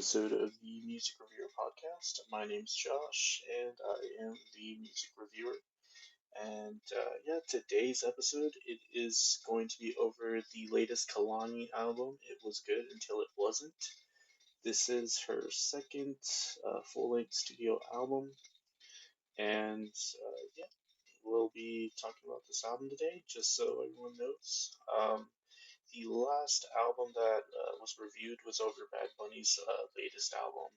episode of the Music Reviewer podcast. My name's Josh, and I am the music reviewer. And today's episode it is going to be over the latest Kehlani album. It was good until it wasn't. This is her second full-length studio album, and we'll be talking about this album today, just so everyone knows. The last album that was reviewed was over Bad Bunny's latest album,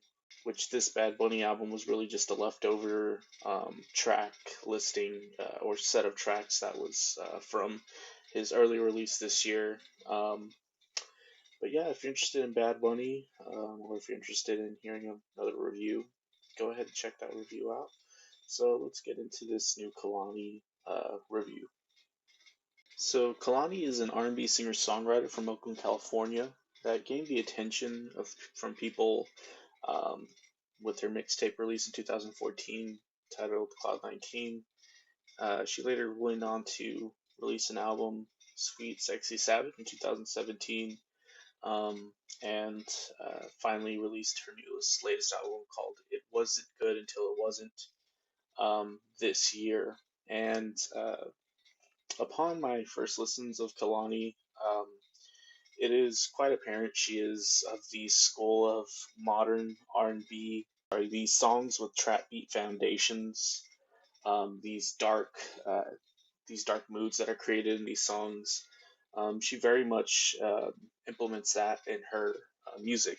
which this Bad Bunny album was really just a leftover track listing or set of tracks that was from his early release this year. But yeah, if you're interested in Bad Bunny, or if you're interested in hearing another review, go ahead and check that review out. So let's get into this new Kehlani review. So Kehlani is an R&B singer-songwriter from Oakland, California, that gained the attention from people um, with her mixtape release in 2014 titled Cloud 19. She later went on to release an album, Sweet Sexy Savage, in 2017, and finally released her latest album called It Wasn't Good Until It Wasn't this year. And upon my first listens of Kehlani, um, it is quite apparent she is of the school of modern R&B, or these songs with trap beat foundations, um, these dark uh, these dark moods that are created in these songs. She very much implements that in her music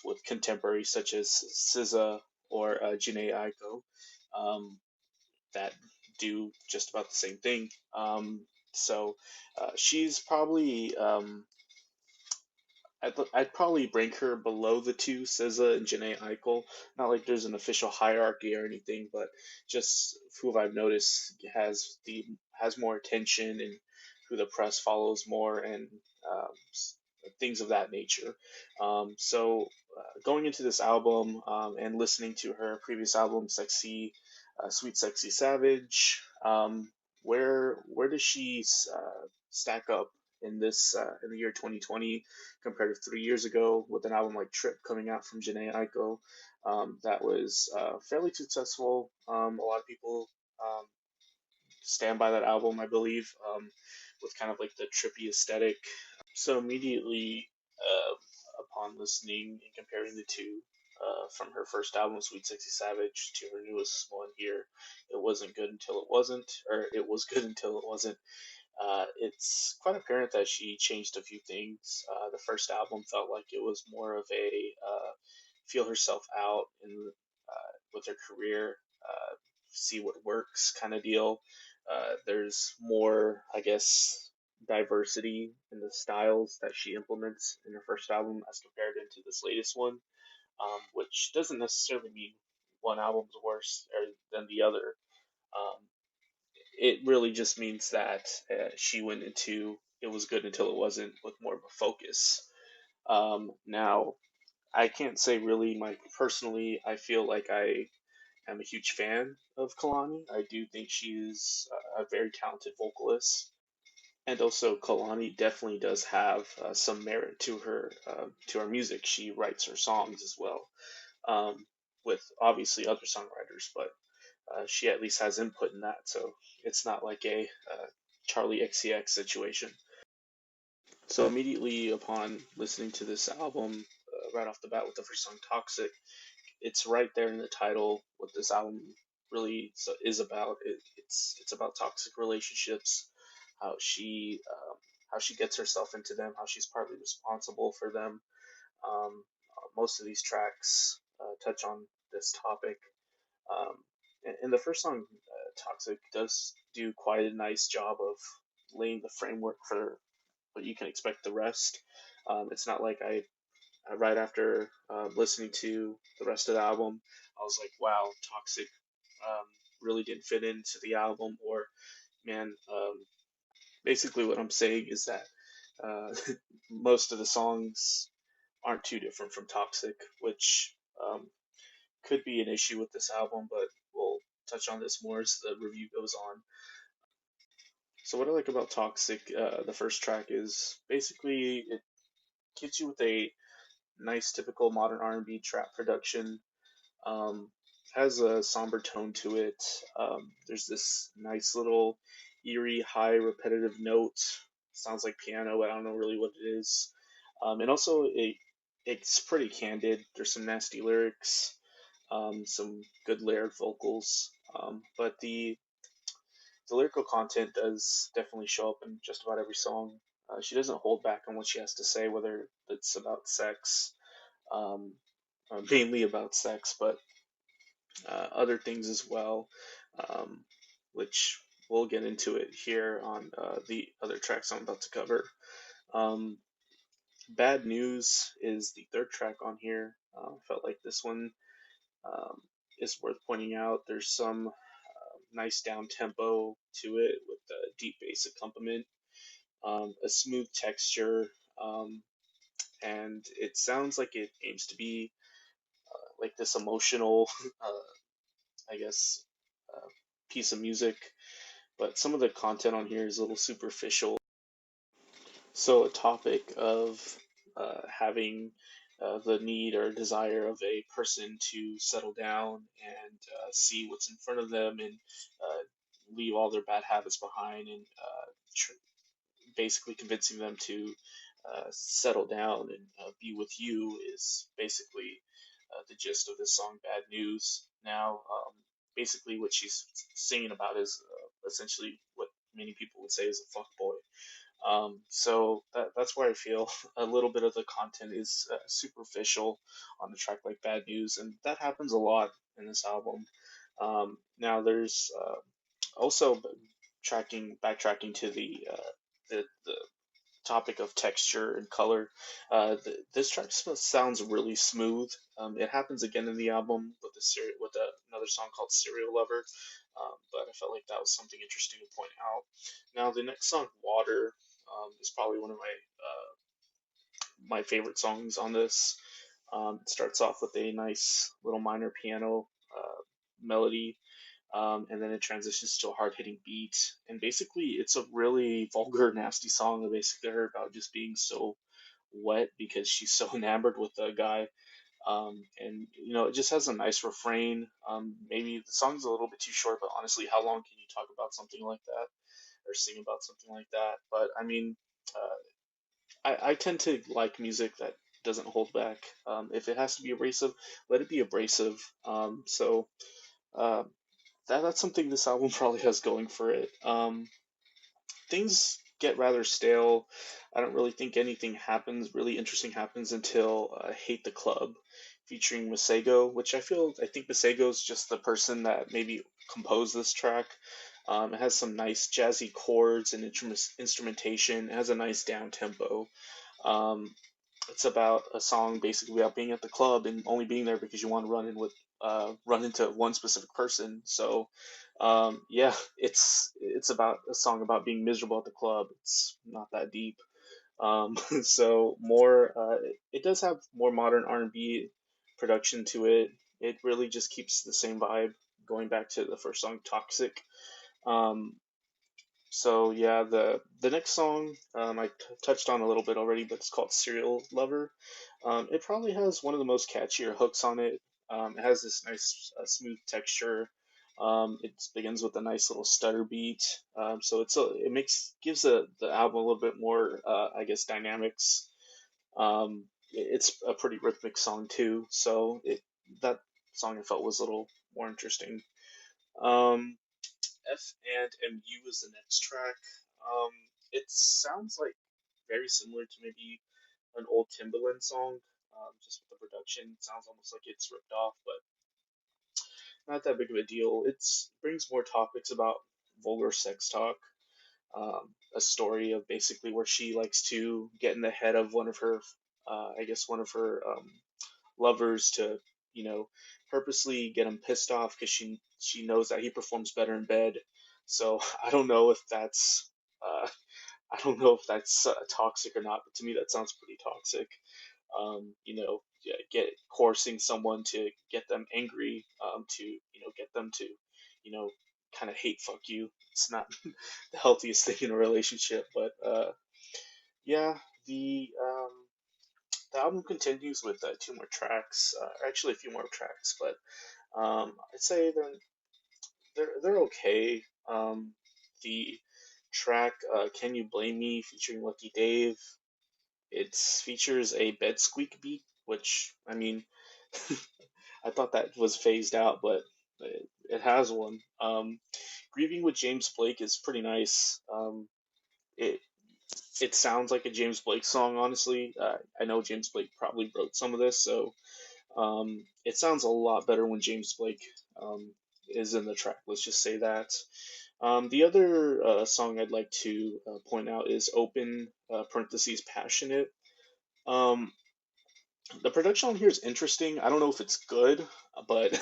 with contemporaries such as SZA or Janae Aiko. Um, that do just about the same thing. So she's probably I'd probably rank her below the two, SZA and Janae Eichel. Not like there's an official hierarchy or anything, but just who I've noticed has more attention and who the press follows more and um, things of that nature. Going into this album and listening to her previous album, Sweet Sexy Savage, where does she stack up in the year 2020 compared to 3 years ago with an album like Trip coming out from Janae Aiko that was fairly successful. A lot of people um, stand by that album, I believe, with kind of like the trippy aesthetic. So immediately upon listening and comparing the two, from her first album, Sweet Sexy Savage, to her newest one here, it wasn't good until it wasn't, or it was good until it wasn't. It's quite apparent that she changed a few things. The first album felt like it was more of a feel herself out with her career, see what works kind of deal. There's more, I guess, diversity in the styles that she implements in her first album as compared into this latest one, which doesn't necessarily mean one album's worse than the other. Um, it really just means that she went into it was good until it wasn't with more of a focus. Now, I can't say really personally. I feel like I am a huge fan of Kehlani. I do think she's a very talented vocalist, and also Kehlani definitely does have some merit to her music. She writes her songs as well, um, with obviously other songwriters, but she at least has input in that, so it's not like a Charlie XCX situation. So immediately upon listening to this album, right off the bat with the first song "Toxic," it's right there in the title what this album really is about. It's about toxic relationships, how she how she gets herself into them, how she's partly responsible for them. Most of these tracks touch on this topic. Um, and the first song, Toxic, does do quite a nice job of laying the framework for what you can expect the rest. It's not like right after listening to the rest of the album, I was like, wow, Toxic um, really didn't fit into the album, or man, basically what I'm saying is that uh, most of the songs aren't too different from Toxic, which um, could be an issue with this album, but we'll touch on this more as the review goes on. So what I like about Toxic, the first track is basically it gives you with a nice typical modern R&B trap production. Um, has a somber tone to it. There's this nice little eerie, high, repetitive note. Sounds like piano, but I don't know really what it is. And also, it's pretty candid. There's some nasty lyrics, some good layered vocals. But the lyrical content does definitely show up in just about every song. She doesn't hold back on what she has to say, whether it's about sex, um, mainly about sex, but other things as well, um, which we'll get into it here on the other tracks I'm about to cover. Um, Bad News is the third track on here. Felt like this one um, is worth pointing out. There's some nice down tempo to it with a deep bass accompaniment, a smooth texture, um, and it sounds like it aims to be like this emotional, I guess, uh, piece of music, but some of the content on here is a little superficial. So, a topic of having the need or desire of a person to settle down and see what's in front of them and leave all their bad habits behind and basically convincing them to settle down and be with you is basically the gist of this song, Bad News. Now, basically, what she's singing about is essentially what many people would say is a fuckboy. So that's where I feel a little bit of the content is superficial on a track like Bad News, and that happens a lot in this album. Now there's also backtracking to the topic of texture and color. This track sounds really smooth. It happens again in the album with another song called "Serial Lover," but I felt like that was something interesting to point out. Now the next song, "Water," is probably one of my favorite songs on this. It starts off with a nice little minor piano melody, and then it transitions to a hard hitting beat. And basically, it's a really vulgar, nasty song. Basically, her about just being so wet because she's so enamored with the guy. And it just has a nice refrain. Maybe the song's a little bit too short, but honestly, how long can you talk about something like that or sing about something like that? But I mean, I tend to like music that doesn't hold back. If it has to be abrasive, let it be abrasive. So uh, that's something this album probably has going for it. Things get rather stale. I don't really think anything happens really interesting happens until "Hate the Club," featuring Masego, which I think Masego is just the person that maybe composed this track. It has some nice jazzy chords and instrumentation. It has a nice down tempo. Um, it's about a song basically about being at the club and only being there because you want to run into one specific person. So yeah, it's about a song about being miserable at the club. It's not that deep. So more it does have more modern R&B production to it. It really just keeps the same vibe going back to the first song, Toxic. Um, so yeah, the next song touched on a little bit already, but it's called "Serial Lover." It probably has one of the most catchier hooks on it. It has this nice smooth texture. It begins with a nice little stutter beat. So it gives the album a little bit more, I guess, dynamics. It's a pretty rhythmic song too. So that song I felt was a little more interesting. Um, F and MU is the next track. Um, it sounds like very similar to maybe an old Timbaland song, just with the production. It sounds almost like it's ripped off, but not that big of a deal. It brings more topics about vulgar sex talk. A story of basically where she likes to get in the head of one of her, I guess, one of her lovers to, you know, purposely get him pissed off because she knows that he performs better in bed. So I don't know if that's I don't know if that's toxic or not, but to me that sounds pretty toxic. Yeah, coercing someone to get them angry, to get them to, kind of hate fuck you. It's not the healthiest thing in a relationship, but yeah, the The album continues with two more tracks, actually a few more tracks, but I'd say they're okay. The track "Can You Blame Me" featuring Lucky Dave, it features a bed squeak beat, which I mean, I thought that was phased out, but it has one. Grieving with James Blake is pretty nice. It it sounds like a James Blake song, honestly. I know James Blake probably wrote some of this, so it sounds a lot better when James Blake is in the track. Let's just say that. The other song I'd like to point out is "Open" parentheses passionate. Um, the production on here is interesting. I don't know if it's good, but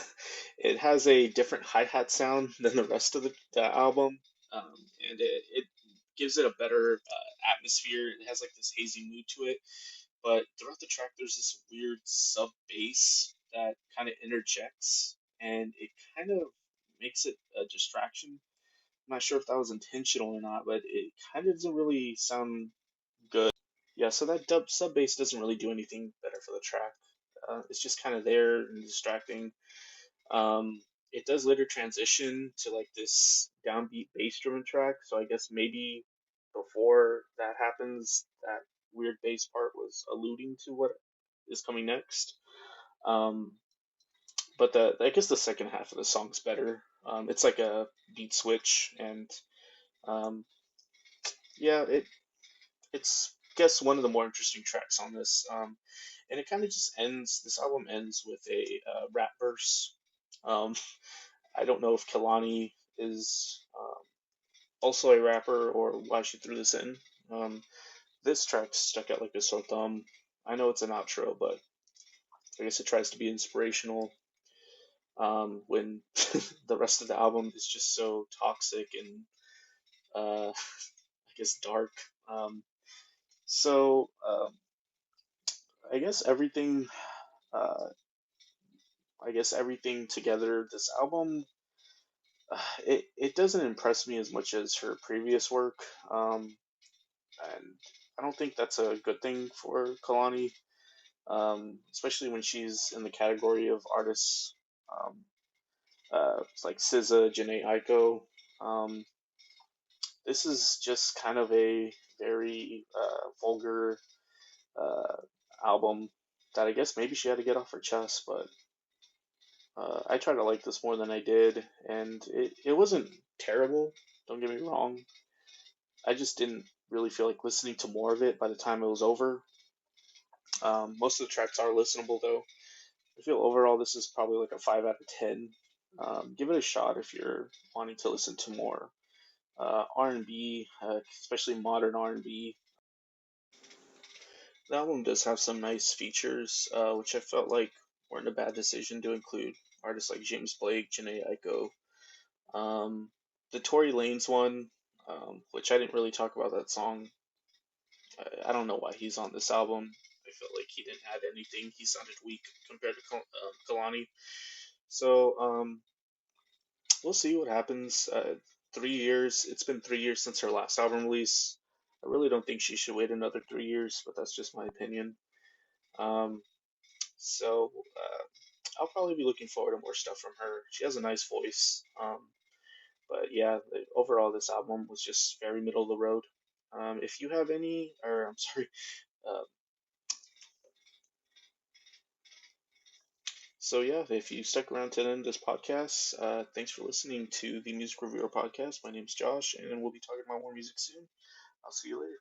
it has a different hi hat sound than the rest of the album, um, and it gives it a better atmosphere. It has like this hazy mood to it, but throughout the track, there's this weird sub bass that kind of interjects, and it kind of makes it a distraction. I'm not sure if that was intentional or not, but it kind of doesn't really sound good. Yeah, so that dub sub bass doesn't really do anything better for the track. It's just kind of there and distracting. Um, it does later transition to like this downbeat bass driven track, so I guess maybe before that happens, that weird bass part was alluding to what is coming next. Um, but the I guess the second half of the song's better. It's like a beat switch, and um, yeah, it's I guess one of the more interesting tracks on this. And it kind of just ends. This album ends with a rap verse. Um, I don't know if Kehlani is also a rapper or why she threw this in. Um, this track stuck out like a sore thumb. I know it's an outro, but I guess it tries to be inspirational when the rest of the album is just so toxic and I guess dark. Um, so I guess everything, uh, I guess everything together, this album, it doesn't impress me as much as her previous work, and I don't think that's a good thing for Kalani, especially when she's in the category of artists like SZA, Janae Aiko. Um, this is just kind of a very vulgar uh, album that I guess maybe she had to get off her chest, but I try to like this more than I did, and it wasn't terrible. Don't get me wrong. I just didn't really feel like listening to more of it by the time it was over. Most of the tracks are listenable though. I feel overall this is probably like a 5 out of 10. Give it a shot if you're wanting to listen to more R&B, especially modern R&B. The album does have some nice features, which I felt like weren't a bad decision to include artists like James Blake, Janae Aiko. The Tory Lanez one, which I didn't really talk about that song. I don't know why he's on this album. I felt like he didn't add anything. He sounded weak compared to Kalani. So we'll see what happens. 3 years. It's been 3 years since her last album release. I really don't think she should wait another 3 years, but that's just my opinion. Um, so I'll probably be looking forward to more stuff from her. She has a nice voice. But yeah, overall, this album was just very middle of the road. If you have any, or I'm sorry, uh, so yeah, if you stuck around to the end of this podcast, thanks for listening to the Music Reviewer podcast. My name's Josh, and we'll be talking about more music soon. I'll see you later.